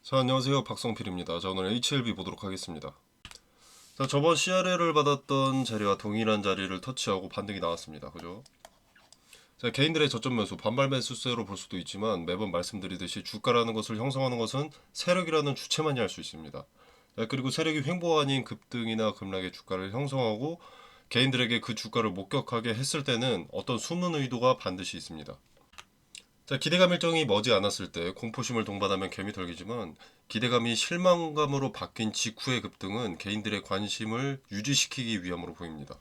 자, 안녕하세요. 박성필입니다. 자, 오늘 HLB 보도록 하겠습니다. 자, 저번 CRL을 받았던 자리와 동일한 자리를 터치하고 반등이 나왔습니다. 그죠? 자, 개인들의 저점 매수, 반발 매수세로 볼 수도 있지만 매번 말씀드리듯이 주가라는 것을 형성하는 것은 세력이라는 주체만이 할 수 있습니다. 자, 그리고 세력이 횡보 아닌 급등이나 급락의 주가를 형성하고 개인들에게 그 주가를 목격하게 했을 때는 어떤 숨은 의도가 반드시 있습니다. 자, 기대감 일정이 머지 않았을 때 공포심을 동반하면 개미 털기지만 기대감이 실망감으로 바뀐 직후의 급등은 개인들의 관심을 유지시키기 위함으로 보입니다.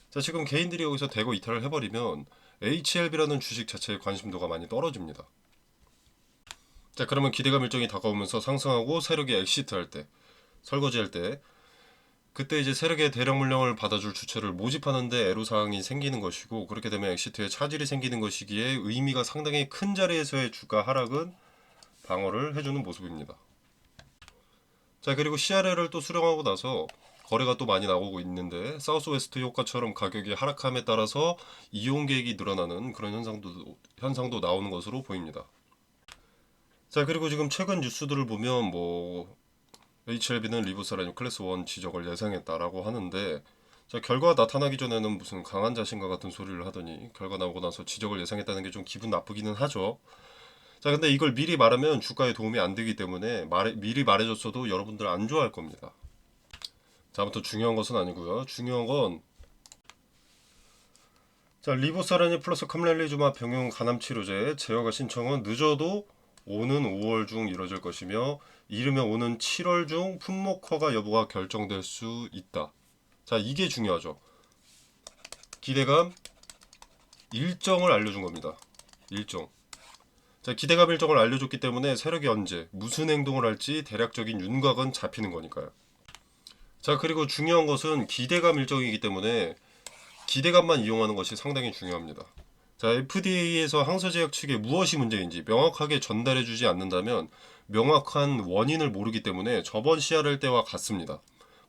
자, 지금 개인들이 여기서 대거 이탈을 해버리면 HLB라는 주식 자체의 관심도가 많이 떨어집니다. 자, 그러면 기대감 일정이 다가오면서 상승하고 세력이 엑시트할 때, 설거지할 때 그때 이제 세력의 대량 물량을 받아줄 주체를 모집하는데 애로사항이 생기는 것이고, 그렇게 되면 엑시트에 차질이 생기는 것이기에 의미가 상당히 큰 자리에서의 주가 하락은 방어를 해주는 모습입니다. 자, 그리고 CRL을 또 수령하고 나서 거래가 또 많이 나오고 있는데 사우스웨스트 효과처럼 가격이 하락함에 따라서 이용 계획이 늘어나는 그런 현상도 나오는 것으로 보입니다. 자, 그리고 지금 최근 뉴스들을 보면 HLB는 리브사라님 클래스 1 지적을 예상했다라고 하는데, 자, 결과가 나타나기 전에는 무슨 강한 자신과 같은 소리를 하더니 결과 나오고 나서 지적을 예상했다는 게 좀 기분 나쁘기는 하죠. 자, 근데 이걸 미리 말하면 주가에 도움이 안 되기 때문에 미리 말해줬어도 여러분들 안 좋아할 겁니다. 자, 아무튼 중요한 것은 아니고요. 중요한 건, 자, 리보사라니 플러스 캄렐리주마 병용 간암 치료제 제어가 신청은 늦어도 오는 5월 중 이뤄질 것이며 이르면 오는 7월 중 품목 허가 여부가 결정될 수 있다. 자, 이게 중요하죠. 기대감 일정을 알려준 겁니다. 일정. 자, 기대감 일정을 알려줬기 때문에 세력이 언제 무슨 행동을 할지 대략적인 윤곽은 잡히는 거니까요. 자, 그리고 중요한 것은 기대감 일정이기 때문에 기대감만 이용하는 것이 상당히 중요합니다. 자, FDA에서 항서제약 측에 무엇이 문제인지 명확하게 전달해주지 않는다면 명확한 원인을 모르기 때문에 저번 CRL 때와 같습니다.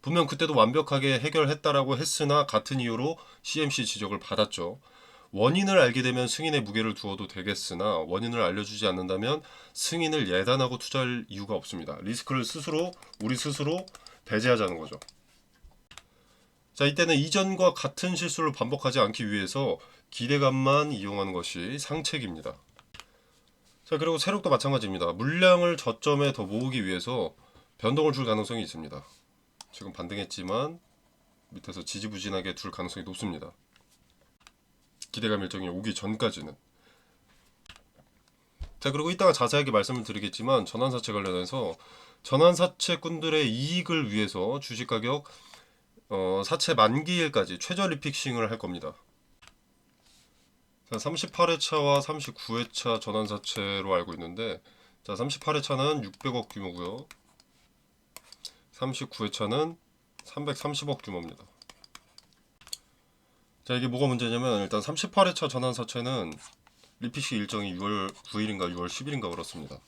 분명 그때도 완벽하게 해결했다라고 했으나 같은 이유로 CMC 지적을 받았죠. 원인을 알게 되면 승인의 무게를 두어도 되겠으나 원인을 알려주지 않는다면 승인을 예단하고 투자할 이유가 없습니다. 리스크를 우리 스스로 배제하자는 거죠. 자, 이때는 이전과 같은 실수를 반복하지 않기 위해서 기대감만 이용하는 것이 상책입니다. 자, 그리고 세력도 마찬가지입니다. 물량을 저점에 더 모으기 위해서 변동을 줄 가능성이 있습니다. 지금 반등했지만 밑에서 지지부진하게 둘 가능성이 높습니다. 기대감 일정이 오기 전까지는. 자, 그리고 이따가 자세하게 말씀을 드리겠지만 전환사채 관련해서 전환사채꾼들의 이익을 위해서 주식 가격 사채 만기일까지 최저 리픽싱을 할 겁니다. 자, 38회차와 39회차 전환사채로 알고 있는데, 자, 38회차는 600억 규모고요. 39회차는 330억 규모입니다. 자, 이게 뭐가 문제냐면 일단 38회차 전환사채는 리피식 일정이 6월 9일인가 6월 10일인가 그렇습니다.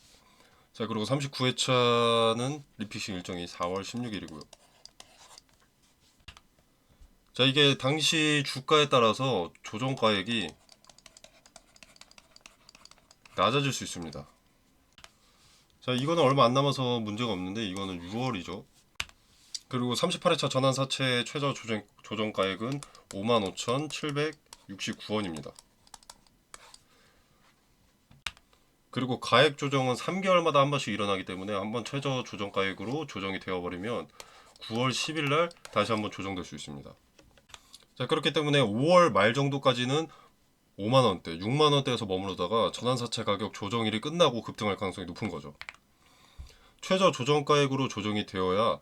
자, 그리고 39회차는 리피식 일정이 4월 16일이고요. 자, 이게 당시 주가에 따라서 조정가액이 낮아질 수 있습니다. 자, 이거는 얼마 안 남아서 문제가 없는데 이거는 6월이죠. 그리고 38회차 전환사채 최저 조정가액은 55,769원입니다. 그리고 가액 조정은 3개월마다 한 번씩 일어나기 때문에 한번 최저 조정가액으로 조정이 되어버리면 9월 10일 날 다시 한번 조정될 수 있습니다. 자, 그렇기 때문에 5월 말 정도까지는 5만원대, 6만원대에서 머무르다가 전환사채 가격 조정일이 끝나고 급등할 가능성이 높은 거죠. 최저 조정가액으로 조정이 되어야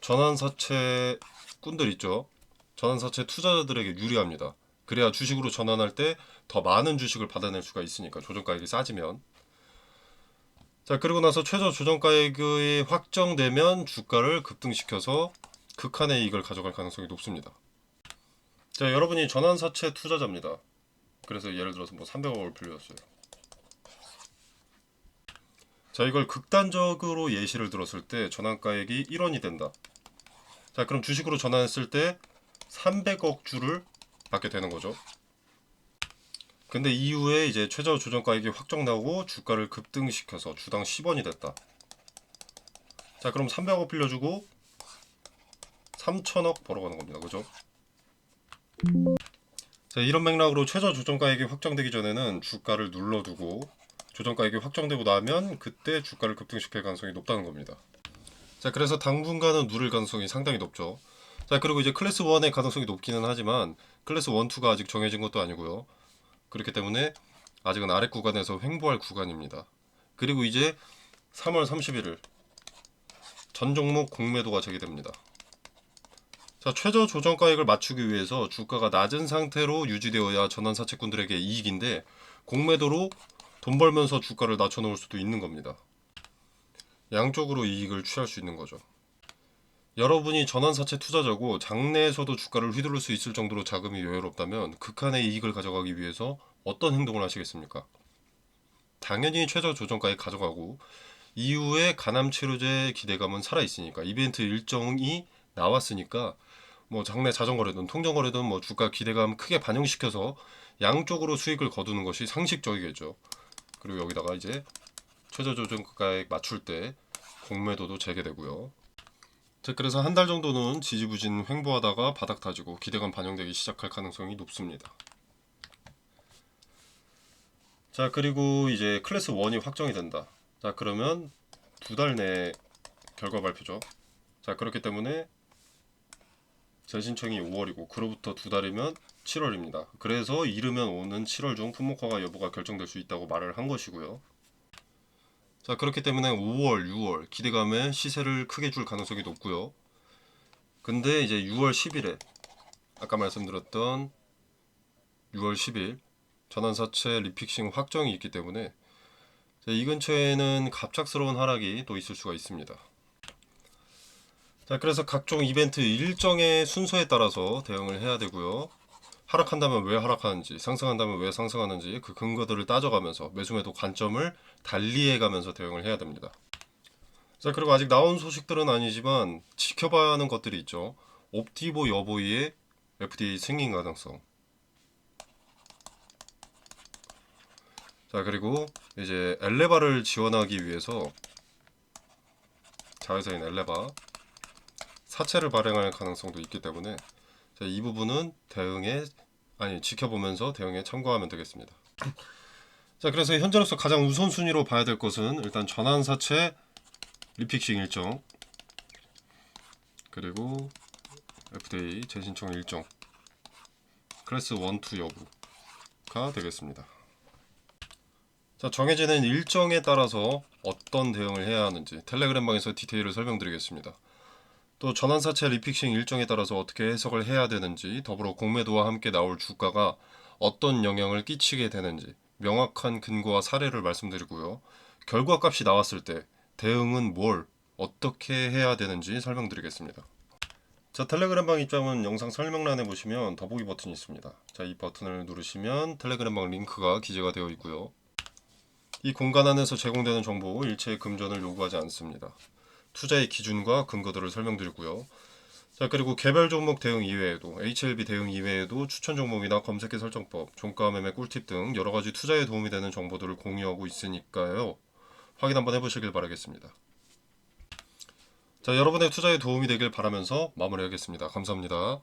전환사채 꾼들 있죠. 전환사채 투자자들에게 유리합니다. 그래야 주식으로 전환할 때 더 많은 주식을 받아낼 수가 있으니까, 조정가액이 싸지면. 자, 그리고 나서 최저 조정가액이 확정되면 주가를 급등시켜서 극한의 이익을 가져갈 가능성이 높습니다. 자, 여러분이 전환사채 투자자입니다. 그래서 예를 들어서 300억을 빌렸어요. 자, 이걸 극단적으로 예시를 들었을 때 전환가액이 1원이 된다. 자, 그럼 주식으로 전환했을 때 300억 주를 받게 되는 거죠. 근데 이후에 이제 최저 조정가액이 확정나고 주가를 급등시켜서 주당 10원이 됐다. 자, 그럼 300억 빌려주고 3천억 벌어가는 겁니다. 그죠? 자, 이런 맥락으로 최저 조정가액이 확정되기 전에는 주가를 눌러두고 조정가액이 확정되고 나면 그때 주가를 급등시킬 가능성이 높다는 겁니다. 자, 그래서 당분간은 누를 가능성이 상당히 높죠. 자, 그리고 이제 클래스 1의 가능성이 높기는 하지만 클래스 1, 2가 아직 정해진 것도 아니고요. 그렇기 때문에 아직은 아래 구간에서 횡보할 구간입니다. 그리고 이제 3월 31일 전 종목 공매도가 제기됩니다. 자, 최저 조정가액을 맞추기 위해서 주가가 낮은 상태로 유지되어야 전환사채꾼들에게 이익인데 공매도로 돈 벌면서 주가를 낮춰놓을 수도 있는 겁니다. 양쪽으로 이익을 취할 수 있는 거죠. 여러분이 전환사채 투자자고 장내에서도 주가를 휘두를 수 있을 정도로 자금이 여유롭다면 극한의 이익을 가져가기 위해서 어떤 행동을 하시겠습니까? 당연히 최저 조정가액 가져가고 이후에 가남치료제 기대감은 살아있으니까 이벤트 일정이 나왔으니까 뭐 장내 자전거래든 통정거래든 뭐 주가 기대감 크게 반영시켜서 양쪽으로 수익을 거두는 것이 상식적이겠죠. 그리고 여기다가 이제 최저 조정가액 맞출 때 공매도도 재개되고요. 자, 그래서 한 달 정도는 지지부진 횡보하다가 바닥 다지고 기대감 반영되기 시작할 가능성이 높습니다. 자, 그리고 이제 클래스 1이 확정이 된다. 자, 그러면 2달 내에 결과 발표죠. 자, 그렇기 때문에 재신청이 5월이고 그로부터 2달이면 7월입니다. 그래서 이르면 오는 7월 중 품목화가 여부가 결정될 수 있다고 말을 한 것이고요. 자, 그렇기 때문에 5월, 6월 기대감에 시세를 크게 줄 가능성이 높고요. 근데 이제 6월 10일에 아까 말씀드렸던 6월 10일 전환사채 리픽싱 확정이 있기 때문에 이 근처에는 갑작스러운 하락이 또 있을 수가 있습니다. 자, 그래서 각종 이벤트 일정의 순서에 따라서 대응을 해야 되고요. 하락한다면 왜 하락하는지, 상승한다면 왜 상승하는지 그 근거들을 따져가면서 매수매도 관점을 달리해가면서 대응을 해야 됩니다. 자, 그리고 아직 나온 소식들은 아니지만 지켜봐야 하는 것들이 있죠. 옵티보 여보이의 FDA 승인 가능성. 자, 그리고 이제 엘레바를 지원하기 위해서 자회사인 엘레바 사채를 발행할 가능성도 있기 때문에 이 부분은 지켜보면서 대응에 참고하면 되겠습니다. 자, 그래서 현재로서 가장 우선순위로 봐야 될 것은 일단 전환사채 리픽싱 일정, 그리고 FDA 재신청 일정, 클래스 1, 2 여부가 되겠습니다. 자, 정해지는 일정에 따라서 어떤 대응을 해야 하는지 텔레그램방에서 디테일을 설명드리겠습니다. 또 전환사채 리픽싱 일정에 따라서 어떻게 해석을 해야 되는지, 더불어 공매도와 함께 나올 주가가 어떤 영향을 끼치게 되는지 명확한 근거와 사례를 말씀드리고요. 결과값이 나왔을 때 대응은 어떻게 해야 되는지 설명드리겠습니다. 자, 텔레그램방 입장은 영상 설명란에 보시면 더보기 버튼이 있습니다. 자, 이 버튼을 누르시면 텔레그램방 링크가 기재가 되어 있고요. 이 공간 안에서 제공되는 정보 일체의 금전을 요구하지 않습니다. 투자의 기준과 근거들을 설명드리고요. 자, 그리고 개별 종목 대응 이외에도 HLB 대응 이외에도 추천 종목이나 검색기 설정법, 종가 매매 꿀팁 등 여러 가지 투자에 도움이 되는 정보들을 공유하고 있으니까요. 확인 한번 해보시길 바라겠습니다. 자, 여러분의 투자에 도움이 되길 바라면서 마무리하겠습니다. 감사합니다.